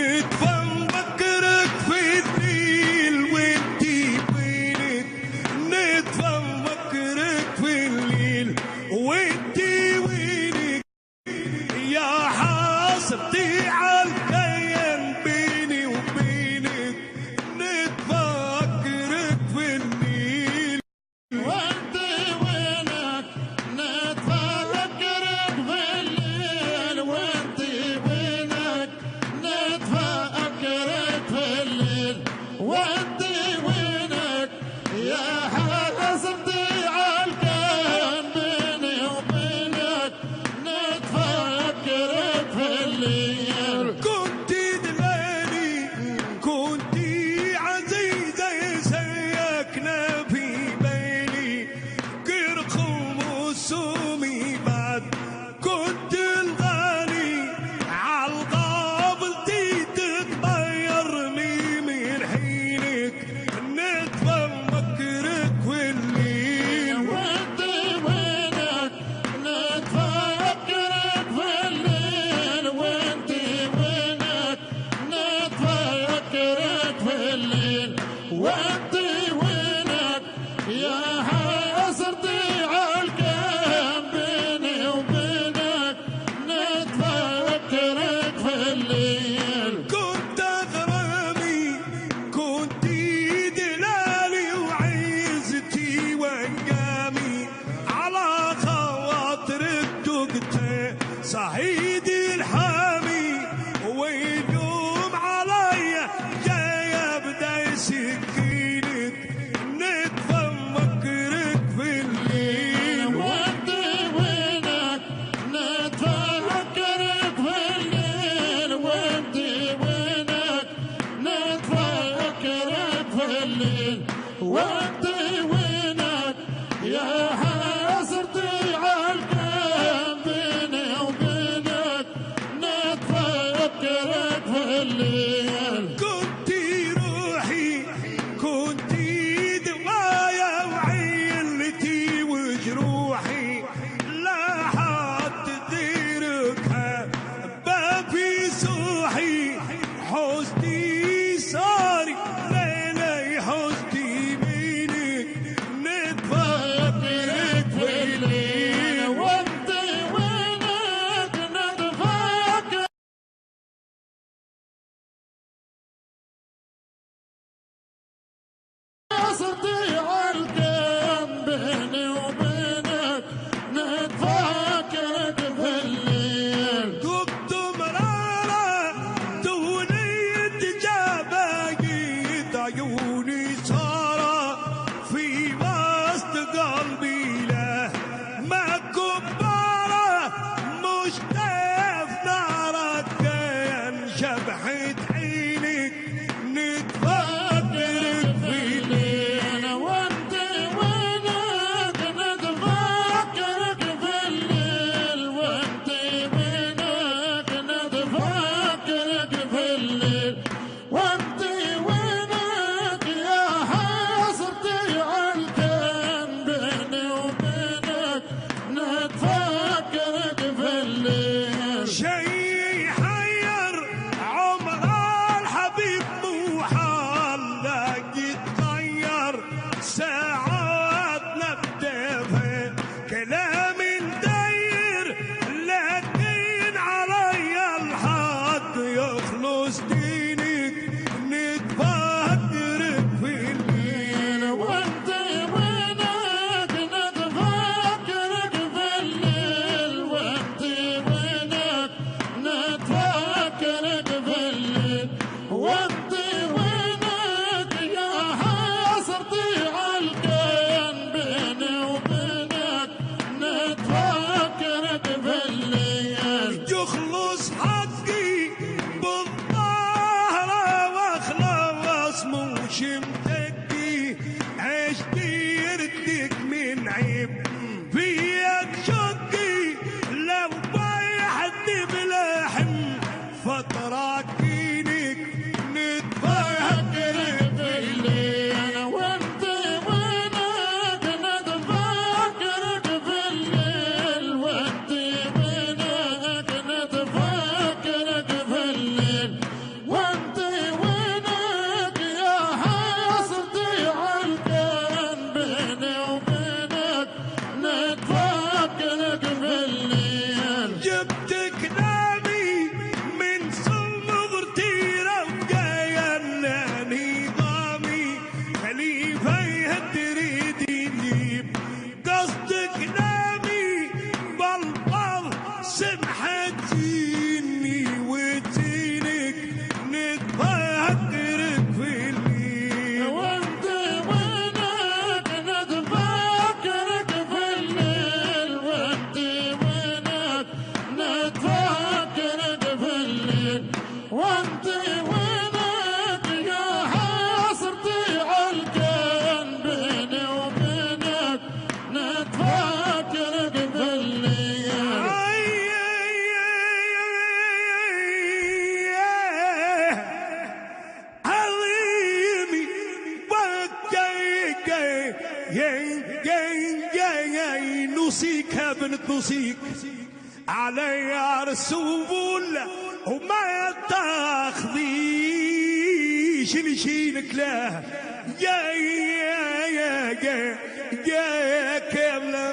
نتفكرك في الليل وانتي وينك، نتفكرك في الليل وانتي وينك، يا حاسبتي عالكيان بيني وبينك، نتفكرك في الليل وانتي وينك، نتفكرك في الليل وانتي وينك، نتفكرك في الليل وانتي وينك، يا حاسبتي عالكيان بيني وبينك، نتفكرك في الليل. كنتي دلالي كنتي عزيزة ساكنة في بالي، كرقم وسومي بعد كنت الغالي، عالقابلتي تتغيرني من حينك، نتفكرك في الليل وانتي وينك، نتفكرك في الليل وانتي وينك، نتفكرك في الليل وانتي وينك، يا حسرتي عالكيان بيني وبينك، نتفكرك في الليل. كنت غرامي كنتي دلالي وعزتي وانجامي، على خواطرك دقت صعيدي الحامي، ويلوم عليا جاية بداي سكينك، نتفكرك في الليل وانتي وينك، نتفكرك في الليل وانتي وينك، نتفكرك في الليل وانتي وينك، يا حسرتي عالكيان بيني وبينك، نتفكرك في الليل. كنتي روحي كنتي دوايا وعيلتي وجروحي، لا حد تديركها بابي سوحي، حزني صاري ليلي حزني بينك، نتفكرك في الليل وانتي وينك، نتفكر حسرتي عالكيان بيني وبينك، نتفكرك في الليل. كنت مرارة دونية جبايت عيوني صارة في وسط قلبي، له ما كبارة مشتاف نارك كان شبحت عينك، نتفكرك في الليل وانتي وينك، نتفكرك في الليل وانتي وينك، نتفكرك في الليل وانتي وينك، يا حسرتي عالكيان بيني وبينك، نتفكرك في الليل. شي يحير عمر الحبيب مو حال، لاقي يتغير ساعاتنا بدفه، كلام ندير لكن علي الحق يخلص دينك، نتفكرك في الليل وانتي وينك، نتفكرك في الليل وانتي وينك، نتفكرك في الليل وانتي وينك، يا حسرتي عالكيان بيني وبينك، نتفكرك في الليل. يخلص حقي بالظاهرة واخلص مش متكي، عشتي يردك من عيب فيك شقي، لو ضيعتني بلحم فترة كينك، نتفكرك في الليل وانتي وينك، نتفكرك في الليل وانتي وينك، نتفكرك في الليل بنت نصيك علي رسول وما تاخذيش لشينك له يا كامل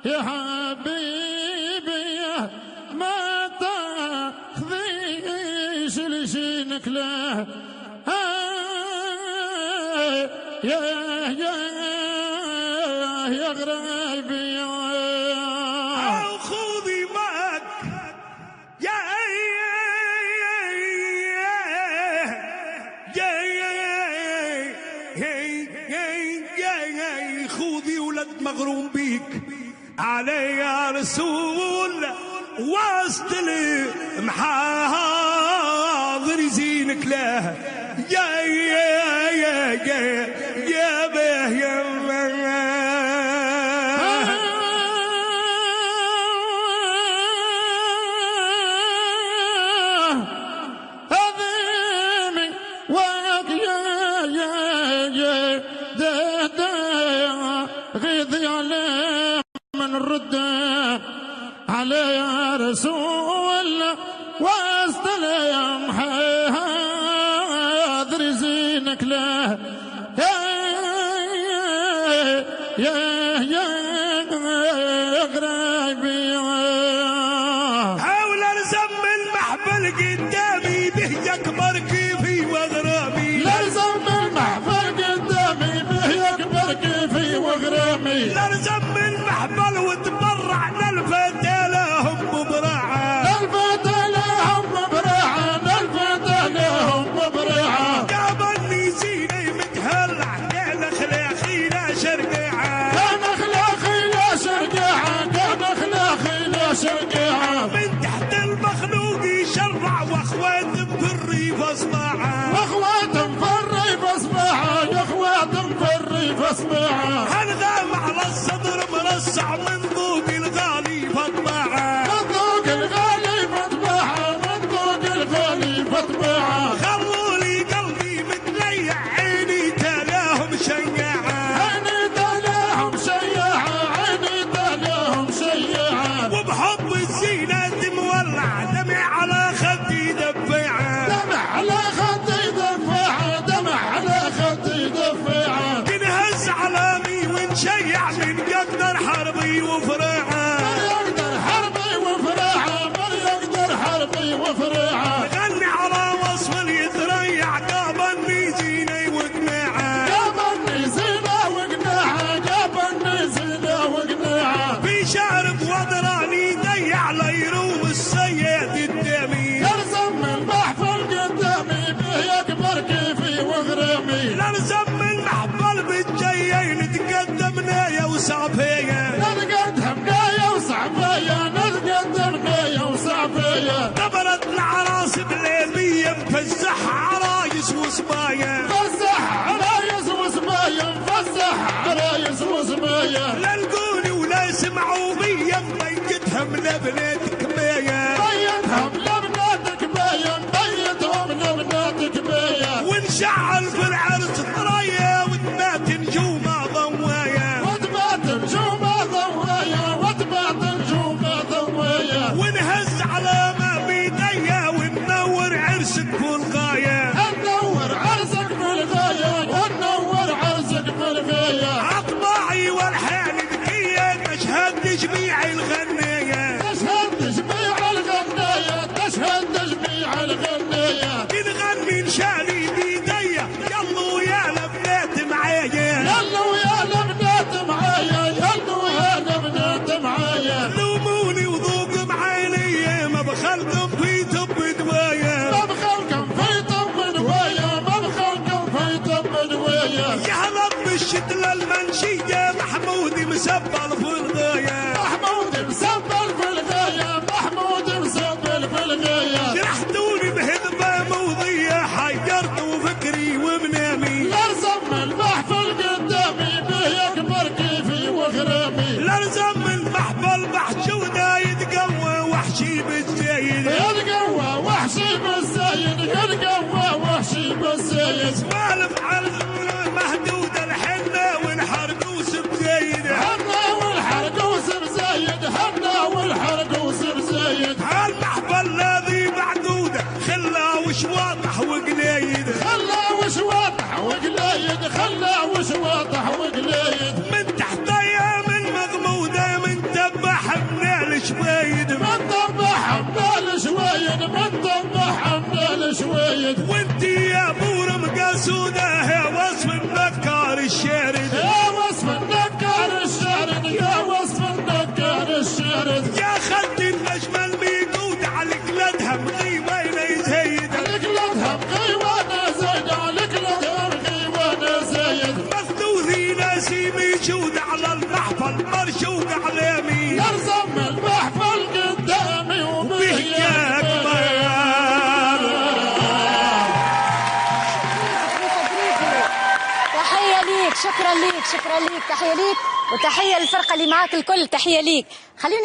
يا حبيبي ما تاخذيش لشينك له يا غرايبي خذي معك خذي ولد مغروم بيك علي يا رسول واستلم حاضر يزينك له يا به يا هذيمي وياك يا غيظي عليه من الرد عليه يا رسول واستلم حاضر زينك له يا غرايبي حاول ارزم المحفل قدامي به يكبر كيفي واغرامي لازم المحفل قدامي به يكبر كيفي وغرامي لارزم المحفل وتبرعنا الفتى لهم ببراعه الفتى لهم ببراعه الفتى لهم ببراعه قابلني زيني متهلع كان خلاخي لا شرقعه كان اخلاقي لا شرقعه كان اخلاقي لا شرقعه من تحت المخلوق يشرع واخوات في الريف اصبعه واخوات في الريف اصبعه يا اخوات في الريف اصبعه هنغام على الصدر مرصع من ذوق الغالي فطبعه من ذوق الغالي فطبعه من ذوق الغالي فطبعه خلوا لي قلبي متليع عيني تلاهم شيعه عيني تلاهم شيعه عيني تلاهم شيعه وبحب الزينة مولع دمع على خدي دفعه دمع على خدي دفعه دمع على خدي دفعه تنهز علامي ونشيع من قدر حربي وفرعه من يقدر حربي وفراعه من يقدر حربي وفراعه غني على وصف يتريع قابلني زيني وقناعه جابني زينه وقناعه جابني زينه وقناعه في شارب وضراني ضيع ليروم السيد الدمي يلزم المحفل قدامي به يكبر كيفي وغرامي لارزم المحفل بالجايين تقدمنا يا وصافيه نتقدمنا يا وصعبايا نتقدمنا يا وصعبايا دبرت العراس بليلية مفزح عرايس وصبايا فزح عرايس وصبايا فزح عرايس وصبايا لا لقوني ولا سمعوا بيا مبيتهم لبناتك بيا بيتهم لبناتك بايا بيتهم لبناتك بايا ونشعل في العرس ثرايا وتبات نجومه ضوايا وتبات نجومه ضوايا وتبات نجومه ضوايا ونهز على ما بيديا وننور عرسك في الغايه ننور عرسك في الغايه وننور عرسك في الغايه اطباعي والحال ذكيه تشهد جميع الغنيه تشهد الحرق وصير زايد. هالمحفل الذي معدوده خلا وش واضح وقليد، خلا وش واضح وقليد، خلا وش واضح وقليد. من تحت ايام المغموده من تبح من الشويد، من طبح من الشويد، من طبح من الشويد. وانتي يا بور مقاسوده يا وصف النكار الشارد، يا وصف النكار الشارد، يا وصف النكار الشارد. يا خدي النجم الميقود على قلدها مغيبه يزيد، على قلدها مغيبه زايد، على قلدها مغيبه زايد. مفدوذي ناسي ميجود على المحفل مرشوق على يمين، يرسم المحفل قدامي وبهياك تحية ليك، شكرا ليك، شكرا ليك، تحية ليك وتحية للفرقة اللي معاك الكل، تحية ليك. خلينا